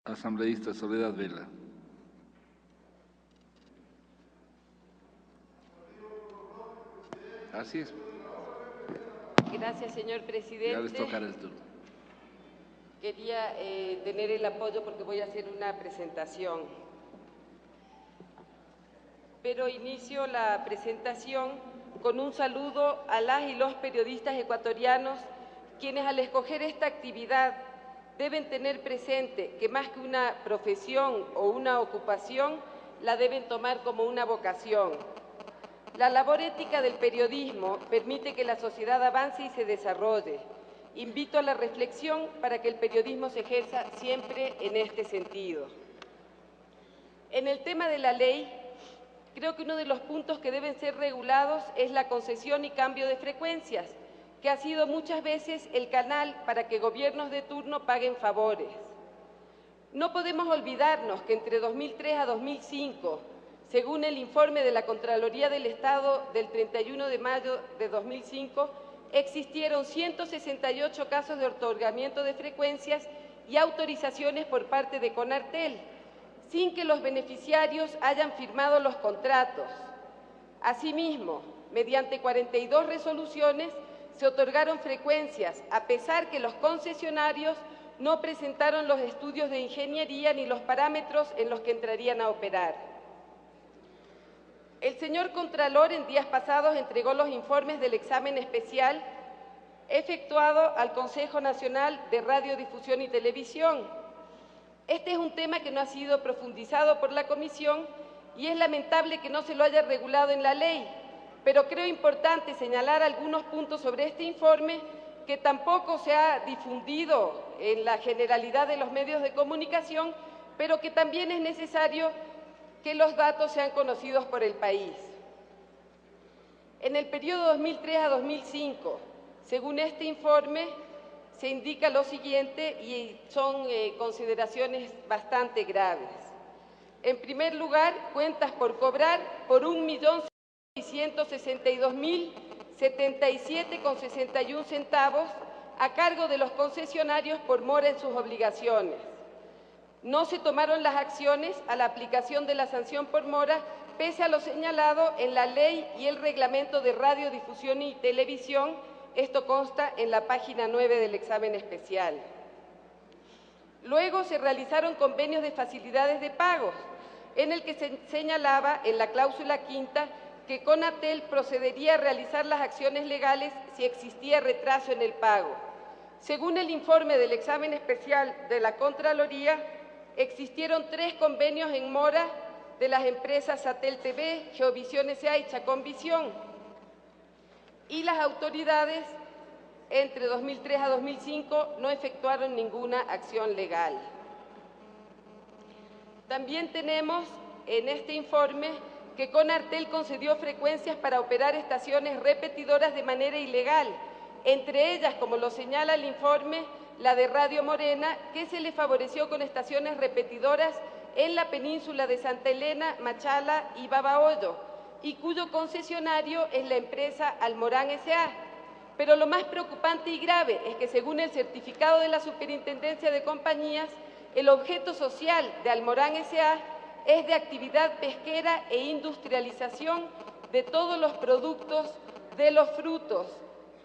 Asambleísta Soledad Vela. Así es. Gracias, señor presidente. Ya les tocará el turno. Quería tener el apoyo porque voy a hacer una presentación. Pero inicio la presentación con un saludo a las y los periodistas ecuatorianos, quienes al escoger esta actividad deben tener presente que más que una profesión o una ocupación, la deben tomar como una vocación. La labor ética del periodismo permite que la sociedad avance y se desarrolle. Invito a la reflexión para que el periodismo se ejerza siempre en este sentido. En el tema de la ley, creo que uno de los puntos que deben ser regulados es la concesión y cambio de frecuencias, que ha sido muchas veces el canal para que gobiernos de turno paguen favores. No podemos olvidarnos que entre 2003 a 2005, según el informe de la Contraloría del Estado del 31 de mayo de 2005, existieron 168 casos de otorgamiento de frecuencias y autorizaciones por parte de Conartel, sin que los beneficiarios hayan firmado los contratos. Asimismo, mediante 42 resoluciones se otorgaron frecuencias, a pesar que los concesionarios no presentaron los estudios de ingeniería ni los parámetros en los que entrarían a operar. El señor Contralor en días pasados entregó los informes del examen especial efectuado al Consejo Nacional de Radiodifusión y Televisión. Este es un tema que no ha sido profundizado por la Comisión y es lamentable que no se lo haya regulado en la ley, pero creo importante señalar algunos puntos sobre este informe que tampoco se ha difundido en la generalidad de los medios de comunicación, pero que también es necesario que los datos sean conocidos por el país. En el periodo 2003 a 2005, según este informe, se indica lo siguiente y son consideraciones bastante graves. En primer lugar, cuentas por cobrar por 1.662.077,61 centavos a cargo de los concesionarios por mora en sus obligaciones. No se tomaron las acciones a la aplicación de la sanción por mora, pese a lo señalado en la ley y el reglamento de radiodifusión y televisión. Esto consta en la página 9 del examen especial. Luego se realizaron convenios de facilidades de pagos, en el que se señalaba en la cláusula quinta que Conatel procedería a realizar las acciones legales si existía retraso en el pago. Según el informe del examen especial de la Contraloría, existieron 3 convenios en mora de las empresas Satel TV, Geovisión S.A. y Chacón Visión. Y las autoridades, entre 2003 a 2005, no efectuaron ninguna acción legal. También tenemos en este informe que Conartel concedió frecuencias para operar estaciones repetidoras de manera ilegal, entre ellas, como lo señala el informe, la de Radio Morena, que se le favoreció con estaciones repetidoras en la península de Santa Elena, Machala y Babahoyo, y cuyo concesionario es la empresa Almorán S.A. Pero lo más preocupante y grave es que, según el certificado de la Superintendencia de Compañías, el objeto social de Almorán S.A. es de actividad pesquera e industrialización de todos los productos de los frutos,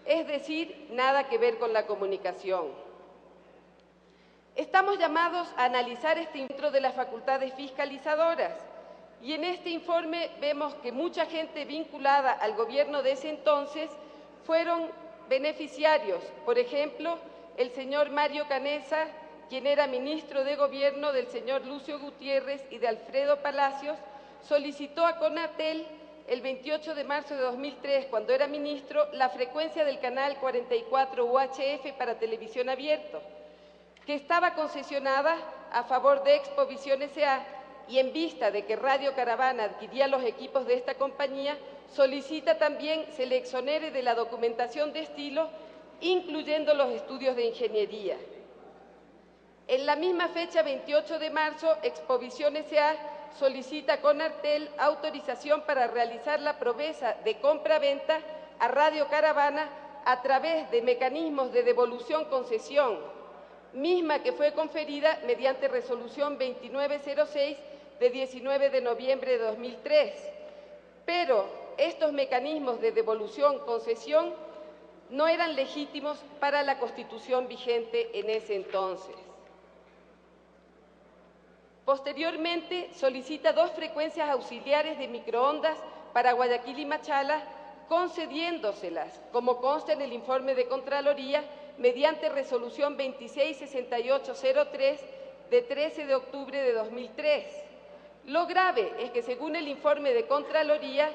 es decir, nada que ver con la comunicación. Estamos llamados a analizar este dentro de las facultades fiscalizadoras y en este informe vemos que mucha gente vinculada al gobierno de ese entonces fueron beneficiarios. Por ejemplo, el señor Mario Canessa, quien era ministro de Gobierno del señor Lucio Gutiérrez y de Alfredo Palacios, solicitó a Conatel el 28 de marzo de 2003, cuando era ministro, la frecuencia del canal 44 UHF para televisión abierto, que estaba concesionada a favor de Expovisión S.A. y en vista de que Radio Caravana adquiría los equipos de esta compañía, solicita también se le exonere de la documentación de estilo, incluyendo los estudios de ingeniería. En la misma fecha, 28 de marzo, Expovisión S.A. solicita a Conartel autorización para realizar la promesa de compra-venta a Radio Caravana a través de mecanismos de devolución-concesión, misma que fue conferida mediante resolución 2906 de 19 de noviembre de 2003. Pero estos mecanismos de devolución-concesión no eran legítimos para la Constitución vigente en ese entonces. Posteriormente, solicita 2 frecuencias auxiliares de microondas para Guayaquil y Machala, concediéndoselas, como consta en el informe de Contraloría, mediante resolución 266803 de 13 de octubre de 2003. Lo grave es que, según el informe de Contraloría,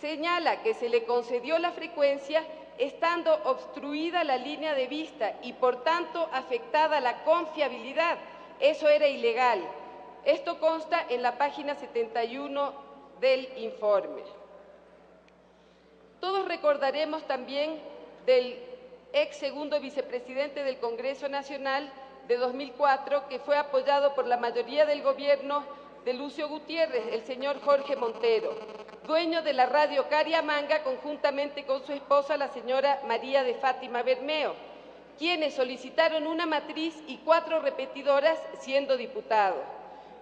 señala que se le concedió la frecuencia estando obstruida la línea de vista y, por tanto, afectada la confiabilidad. Eso era ilegal. Esto consta en la página 71 del informe. Todos recordaremos también del ex segundo vicepresidente del Congreso Nacional de 2004, que fue apoyado por la mayoría del gobierno de Lucio Gutiérrez, el señor Jorge Montero, dueño de la radio Cariamanga, conjuntamente con su esposa, la señora María de Fátima Bermeo, quienes solicitaron una matriz y 4 repetidoras siendo diputado.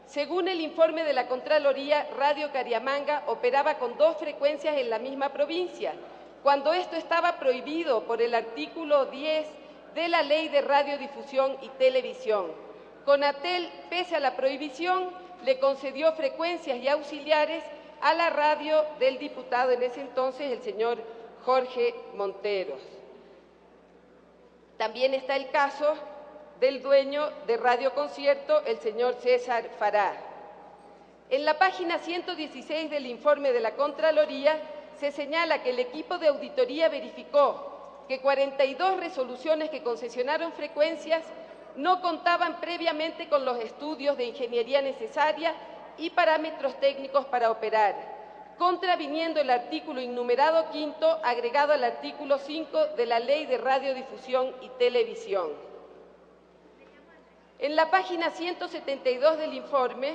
Según el informe de la Contraloría, Radio Cariamanga operaba con 2 frecuencias en la misma provincia, cuando esto estaba prohibido por el artículo 10 de la Ley de Radiodifusión y Televisión. Conatel, pese a la prohibición, le concedió frecuencias y auxiliares a la radio del diputado en ese entonces, el señor Jorge Monteros. También está el caso del dueño de Radio Concierto, el señor César Fará. En la página 116 del informe de la Contraloría se señala que el equipo de auditoría verificó que 42 resoluciones que concesionaron frecuencias no contaban previamente con los estudios de ingeniería necesaria y parámetros técnicos para operar, contraviniendo el artículo innumerado 5 agregado al artículo 5 de la Ley de Radiodifusión y Televisión. En la página 172 del informe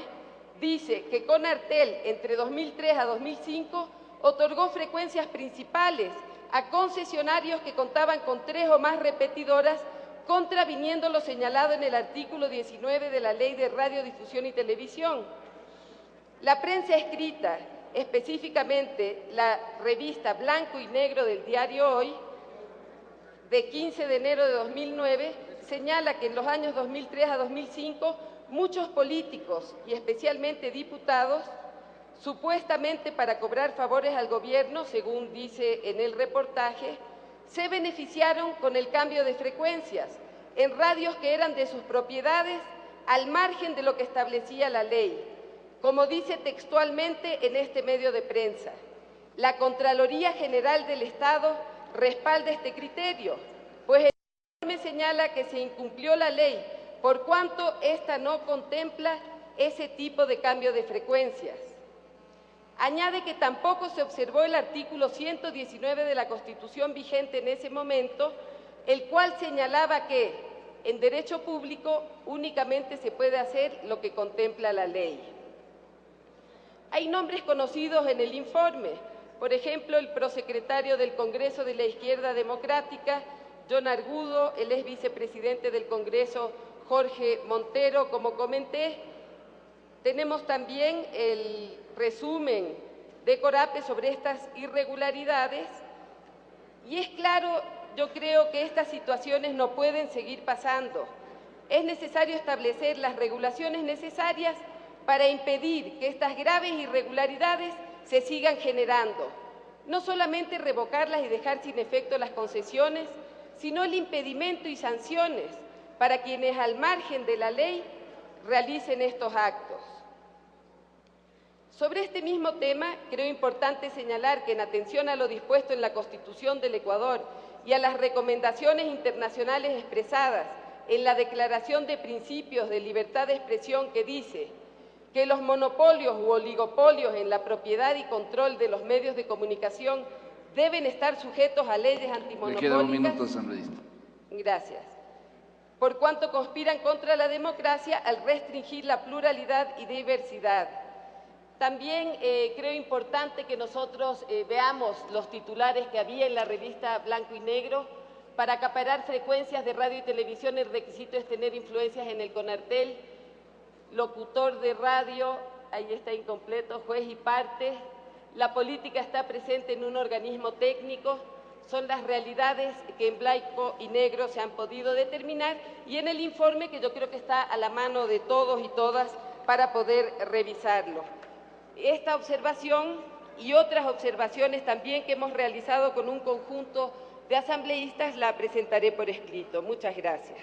dice que Conartel, entre 2003 a 2005, otorgó frecuencias principales a concesionarios que contaban con 3 o más repetidoras, contraviniendo lo señalado en el artículo 19 de la Ley de Radiodifusión y Televisión. La prensa escrita, específicamente la revista Blanco y Negro del diario Hoy, de 15 de enero de 2009, señala que en los años 2003 a 2005 muchos políticos y especialmente diputados, supuestamente para cobrar favores al gobierno, según dice en el reportaje, se beneficiaron con el cambio de frecuencias en radios que eran de sus propiedades al margen de lo que establecía la ley, como dice textualmente en este medio de prensa. La Contraloría General del Estado respalda este criterio, pues el informe señala que se incumplió la ley por cuanto ésta no contempla ese tipo de cambio de frecuencias. Añade que tampoco se observó el artículo 119 de la Constitución vigente en ese momento, el cual señalaba que en derecho público únicamente se puede hacer lo que contempla la ley. Hay nombres conocidos en el informe, por ejemplo, el prosecretario del Congreso de la Izquierda Democrática, John Argudo, el ex vicepresidente del Congreso, Jorge Montero, como comenté. Tenemos también el resumen de Corape sobre estas irregularidades y es claro, yo creo que estas situaciones no pueden seguir pasando. Es necesario establecer las regulaciones necesarias para impedir que estas graves irregularidades se sigan generando. No solamente revocarlas y dejar sin efecto las concesiones, sino el impedimento y sanciones para quienes al margen de la ley realicen estos actos. Sobre este mismo tema, creo importante señalar que en atención a lo dispuesto en la Constitución del Ecuador y a las recomendaciones internacionales expresadas en la Declaración de Principios de Libertad de Expresión, que dice que los monopolios u oligopolios en la propiedad y control de los medios de comunicación deben estar sujetos a leyes antimonopólicas. Le queda un minuto, asambleísta. Gracias. Por cuanto conspiran contra la democracia al restringir la pluralidad y diversidad. También creo importante que nosotros veamos los titulares que había en la revista Blanco y Negro, Para acaparar frecuencias de radio y televisión, el requisito es tener influencias en el CONARTEL, locutor de radio, ahí está incompleto, juez y parte. La política está presente en un organismo técnico, son las realidades que en blanco y negro se han podido determinar y en el informe que yo creo que está a la mano de todos y todas para poder revisarlo. Esta observación y otras observaciones también que hemos realizado con un conjunto de asambleístas la presentaré por escrito. Muchas gracias.